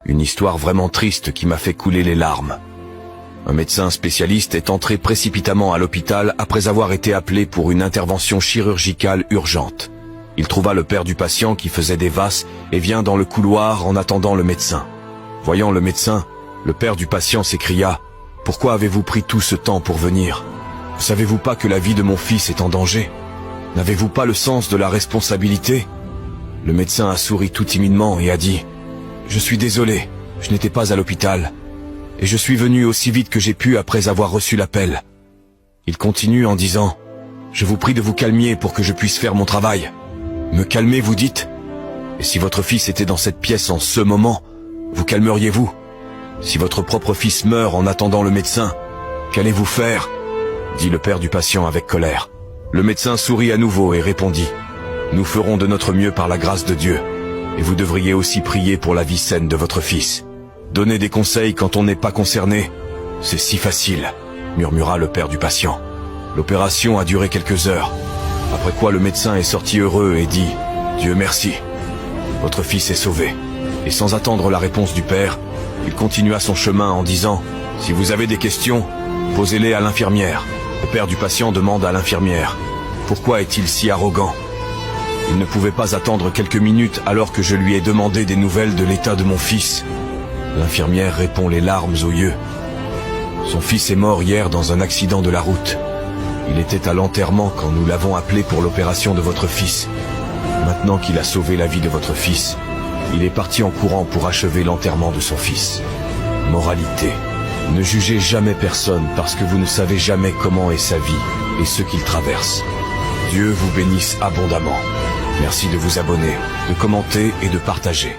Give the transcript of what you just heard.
Une histoire vraiment triste qui m'a fait couler les larmes. Un médecin spécialiste est entré précipitamment à l'hôpital après avoir été appelé pour une intervention chirurgicale urgente. Il trouva le père du patient qui faisait des vasses et vient dans le couloir en attendant le médecin. Voyant le médecin, le père du patient s'écria « Pourquoi avez-vous pris tout ce temps pour venir? Ne savez-vous pas que la vie de mon fils est en danger? N'avez-vous pas le sens de la responsabilité ?» Le médecin a souri tout timidement et a dit « Je suis désolé, je n'étais pas à l'hôpital. Et je suis venu aussi vite que j'ai pu après avoir reçu l'appel. » Il continue en disant « Je vous prie de vous calmer pour que je puisse faire mon travail. » Me calmer, vous dites? Et si votre fils était dans cette pièce en ce moment, vous calmeriez-vous? Si votre propre fils meurt en attendant le médecin, qu'allez-vous faire? Dit le père du patient avec colère. Le médecin sourit à nouveau et répondit « Nous ferons de notre mieux par la grâce de Dieu. Et vous devriez aussi prier pour la vie saine de votre fils. Donner des conseils quand on n'est pas concerné, c'est si facile, murmura le père du patient. L'opération a duré quelques heures, après quoi le médecin est sorti heureux et dit « Dieu merci, votre fils est sauvé. » Et sans attendre la réponse du père, il continua son chemin en disant « Si vous avez des questions, posez-les à l'infirmière. » Le père du patient demande à l'infirmière « Pourquoi est-il si arrogant ?» Il ne pouvait pas attendre quelques minutes alors que je lui ai demandé des nouvelles de l'état de mon fils. L'infirmière répond les larmes aux yeux. Son fils est mort hier dans un accident de la route. Il était à l'enterrement quand nous l'avons appelé pour l'opération de votre fils. Maintenant qu'il a sauvé la vie de votre fils, il est parti en courant pour achever l'enterrement de son fils. Moralité: ne jugez jamais personne parce que vous ne savez jamais comment est sa vie et ce qu'il traverse. Dieu vous bénisse abondamment. Merci de vous abonner, de commenter et de partager.